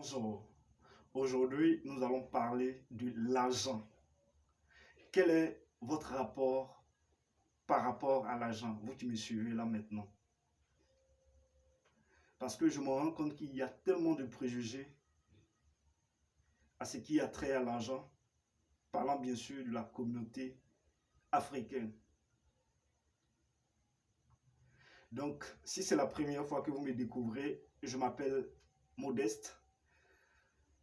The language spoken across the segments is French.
Bonjour. Aujourd'hui, nous allons parler de l'argent. Quel est votre rapport par rapport à l'argent, vous qui me suivez là maintenant? Parce que je me rends compte qu'il y a tellement de préjugés à ce qui a trait à l'argent, parlant bien sûr de la communauté africaine. Donc, si c'est la première fois que vous me découvrez, je m'appelle Modeste.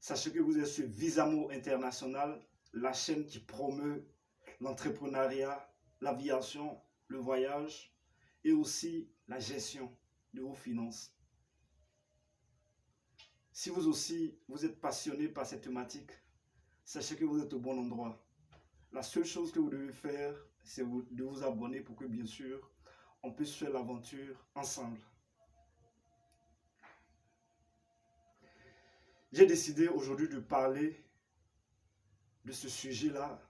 Sachez que vous êtes sur Visamo International, la chaîne qui promeut l'entrepreneuriat, l'aviation, le voyage et aussi la gestion de vos finances. Si vous aussi, vous êtes passionné par cette thématique, sachez que vous êtes au bon endroit. La seule chose que vous devez faire, c'est de vous abonner pour que, bien sûr, on puisse faire l'aventure ensemble. J'ai décidé aujourd'hui de parler de ce sujet-là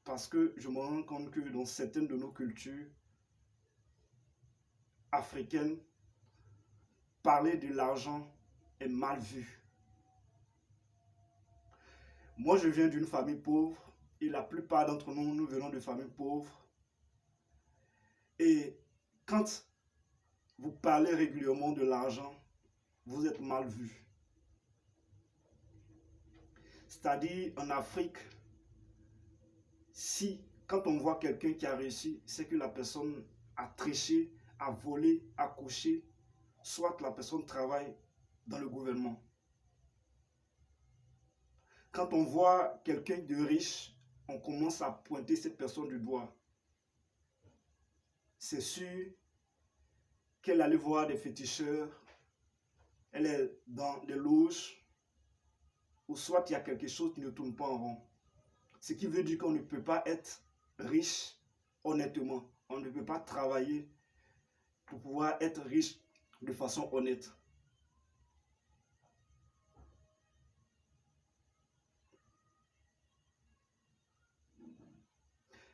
parce que je me rends compte que dans certaines de nos cultures africaines, parler de l'argent est mal vu. Moi, je viens d'une famille pauvre et la plupart d'entre nous, nous venons de familles pauvres. Et quand vous parlez régulièrement de l'argent, vous êtes mal vu. C'est-à-dire, en Afrique, si quand on voit quelqu'un qui a réussi, c'est que la personne a triché, a volé, a couché, soit la personne travaille dans le gouvernement. Quand on voit quelqu'un de riche, on commence à pointer cette personne du doigt. C'est sûr qu'elle allait voir des féticheurs, elle est dans des loges, ou soit il y a quelque chose qui ne tourne pas en rond. Ce qui veut dire qu'on ne peut pas être riche honnêtement. On ne peut pas travailler pour pouvoir être riche de façon honnête.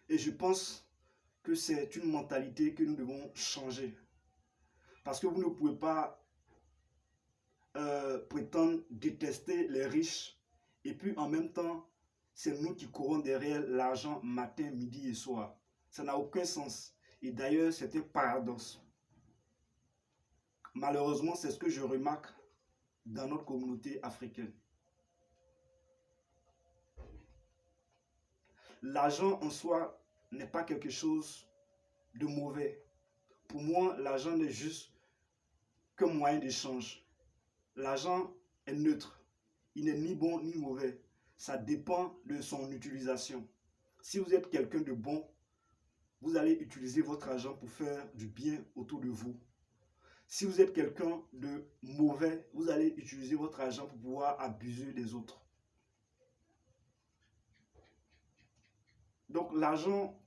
Et je pense que c'est une mentalité que nous devons changer. Parce que vous ne pouvez pas prétendre détester les riches et puis en même temps, c'est nous qui courons derrière l'argent matin, midi et soir. Ça n'a aucun sens. Et d'ailleurs, c'est un paradoxe. Malheureusement, c'est ce que je remarque dans notre communauté africaine. L'argent en soi n'est pas quelque chose de mauvais. Pour moi, l'argent n'est juste qu'un moyen d'échange. L'argent est neutre. Il n'est ni bon ni mauvais. Ça dépend de son utilisation. Si vous êtes quelqu'un de bon, vous allez utiliser votre argent pour faire du bien autour de vous. Si vous êtes quelqu'un de mauvais, vous allez utiliser votre argent pour pouvoir abuser des autres. Donc l'argent,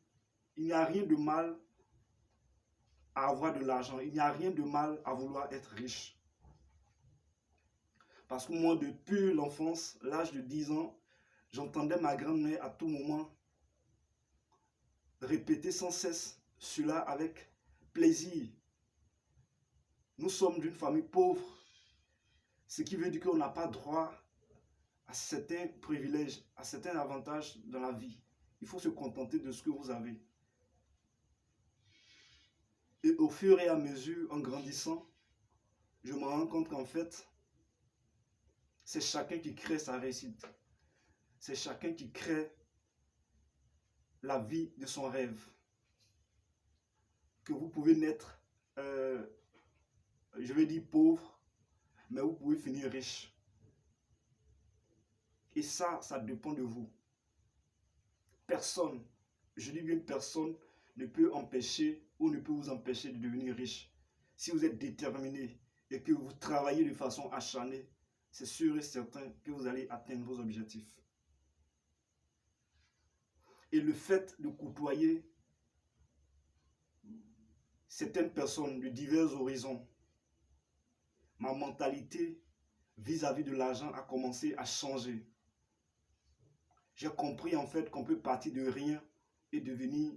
il n'y a rien de mal à avoir de l'argent. Il n'y a rien de mal à vouloir être riche. Parce que moi, depuis l'enfance, l'âge de 10 ans, j'entendais ma grand-mère à tout moment répéter sans cesse cela avec plaisir. Nous sommes d'une famille pauvre, ce qui veut dire qu'on n'a pas droit à certains privilèges, à certains avantages dans la vie. Il faut se contenter de ce que vous avez. Et au fur et à mesure, en grandissant, je me rends compte qu'en fait, c'est chacun qui crée sa réussite. C'est chacun qui crée la vie de son rêve. Que vous pouvez naître, je vais dire pauvre, mais vous pouvez finir riche. Et ça dépend de vous. Personne, je dis bien personne, ne peut empêcher ou ne peut vous empêcher de devenir riche. Si vous êtes déterminé et que vous travaillez de façon acharnée, c'est sûr et certain que vous allez atteindre vos objectifs. Et le fait de côtoyer certaines personnes de divers horizons, ma mentalité vis-à-vis de l'argent a commencé à changer. J'ai compris en fait qu'on peut partir de rien et devenir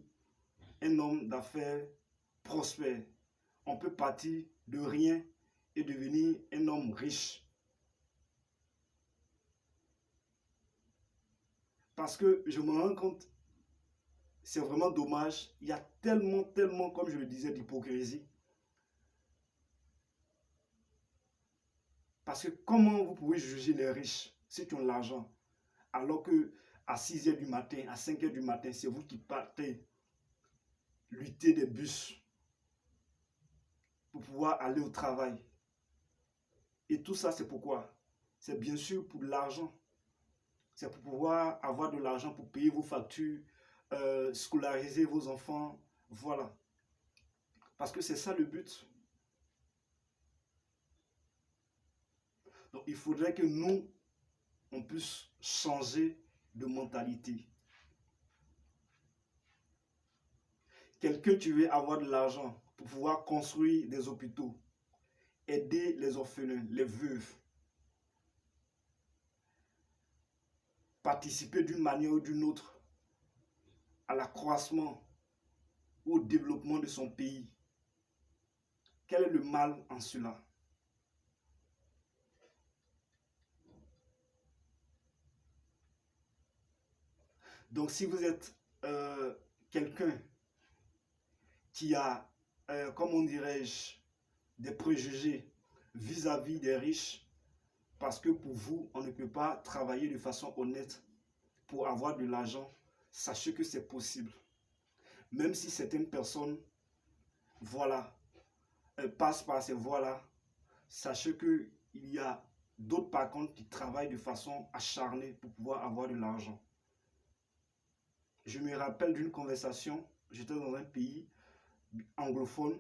un homme d'affaires prospère. On peut partir de rien et devenir un homme riche. Parce que je me rends compte, c'est vraiment dommage. Il y a tellement, comme je le disais, d'hypocrisie. Parce que comment vous pouvez juger les riches, ceux qui ont l'argent, alors que à 6 heures du matin, à 5 heures du matin, c'est vous qui partez lutter des bus pour pouvoir aller au travail. Et tout ça, c'est pourquoi? C'est bien sûr pour l'argent. C'est pour pouvoir avoir de l'argent pour payer vos factures, scolariser vos enfants. Voilà. Parce que c'est ça le but. Donc il faudrait que nous, on puisse changer de mentalité. Quelqu'un qui veut avoir de l'argent pour pouvoir construire des hôpitaux, aider les orphelins, les veuves, participer d'une manière ou d'une autre à l'accroissement ou au développement de son pays. Quel est le mal en cela? Donc si vous êtes quelqu'un qui a, comment dirais-je, des préjugés vis-à-vis des riches, parce que pour vous, on ne peut pas travailler de façon honnête pour avoir de l'argent, sachez que c'est possible. Même si certaines personnes, voilà, passent par ces voies-là, sachez qu'il y a d'autres par contre qui travaillent de façon acharnée pour pouvoir avoir de l'argent. Je me rappelle d'une conversation, j'étais dans un pays anglophone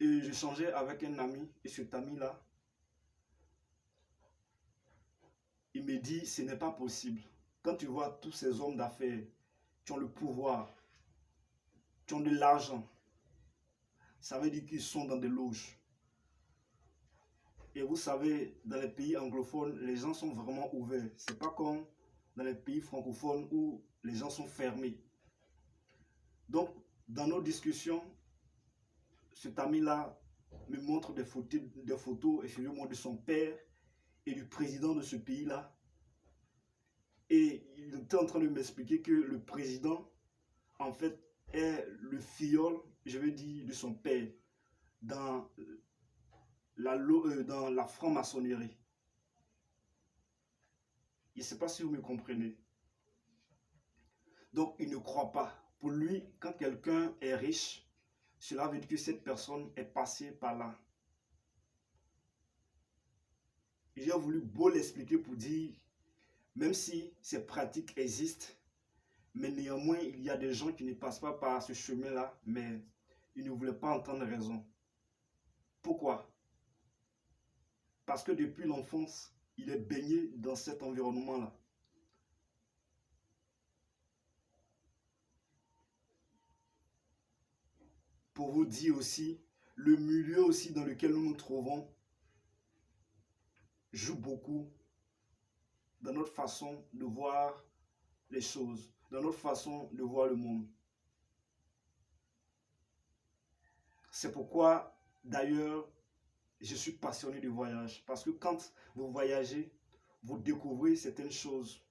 et j'échangeais avec un ami et cet ami-là, il me dit, ce n'est pas possible. Quand tu vois tous ces hommes d'affaires qui ont le pouvoir, qui ont de l'argent, ça veut dire qu'ils sont dans des loges. Et vous savez, dans les pays anglophones, les gens sont vraiment ouverts. Ce n'est pas comme dans les pays francophones où les gens sont fermés. Donc, dans nos discussions, cet ami-là me montre des photos excusez-moi, de son père et du président de ce pays-là. Et il était en train de m'expliquer que le président, en fait, est le filleul, je veux dire, de son père dans la franc-maçonnerie. Je ne sais pas si vous me comprenez. Donc, il ne croit pas. Pour lui, quand quelqu'un est riche, cela veut dire que cette personne est passée par là. J'ai voulu beau l'expliquer pour dire, même si ces pratiques existent, mais néanmoins, il y a des gens qui ne passent pas par ce chemin-là, mais ils ne voulaient pas entendre raison. Pourquoi? Parce que depuis l'enfance, il est baigné dans cet environnement-là. Pour vous dire aussi, le milieu aussi dans lequel nous nous trouvons joue beaucoup dans notre façon de voir les choses, dans notre façon de voir le monde. C'est pourquoi, d'ailleurs, je suis passionné de voyage. Parce que quand vous voyagez, vous découvrez certaines choses.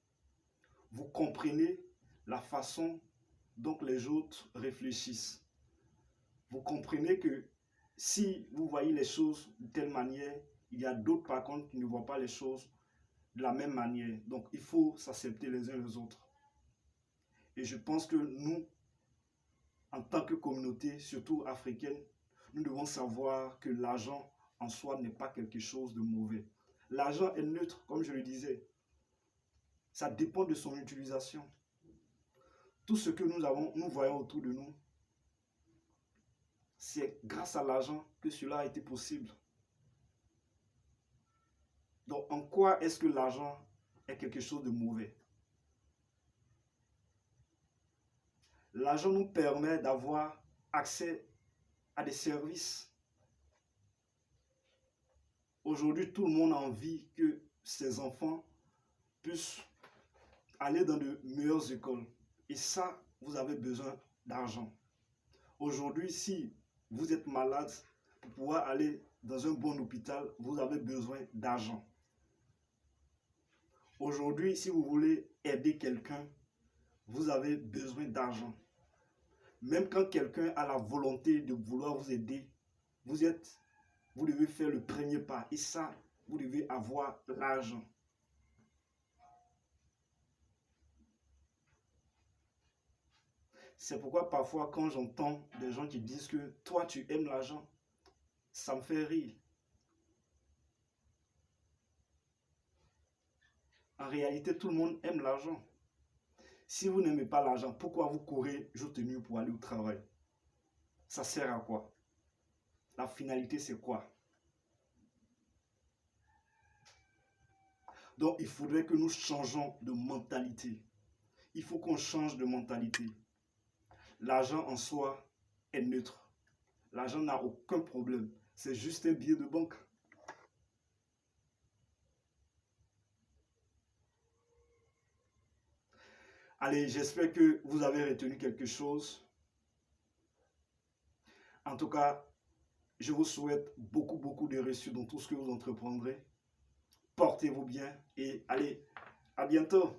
Vous comprenez la façon dont les autres réfléchissent. Vous comprenez que si vous voyez les choses de telle manière, il y a d'autres par contre qui ne voient pas les choses de la même manière. Donc il faut s'accepter les uns les autres. Et je pense que nous, en tant que communauté, surtout africaine, nous devons savoir que l'argent en soi n'est pas quelque chose de mauvais. L'argent est neutre, comme je le disais. Ça dépend de son utilisation. Tout ce que nous voyons autour de nous, c'est grâce à l'argent que cela a été possible. Donc, en quoi est-ce que l'argent est quelque chose de mauvais? L'argent nous permet d'avoir accès à des services. Aujourd'hui, tout le monde a envie que ses enfants puissent aller dans de meilleures écoles. Et ça, vous avez besoin d'argent. Aujourd'hui, si vous êtes malade, pour pouvoir aller dans un bon hôpital, vous avez besoin d'argent. Aujourd'hui, si vous voulez aider quelqu'un, vous avez besoin d'argent. Même quand quelqu'un a la volonté de vouloir vous aider, vous devez faire le premier pas. Et ça, vous devez avoir l'argent. C'est pourquoi parfois, quand j'entends des gens qui disent que toi, tu aimes l'argent, ça me fait rire. En réalité, tout le monde aime l'argent. Si vous n'aimez pas l'argent, pourquoi vous courez jour et nuit pour aller au travail? Ça sert à quoi? La finalité, c'est quoi? Donc, il faudrait que nous changeons de mentalité. Il faut qu'on change de mentalité. L'argent en soi est neutre. L'argent n'a aucun problème. C'est juste un billet de banque. Allez, j'espère que vous avez retenu quelque chose. En tout cas, je vous souhaite beaucoup de réussite dans tout ce que vous entreprendrez. Portez-vous bien et allez, à bientôt.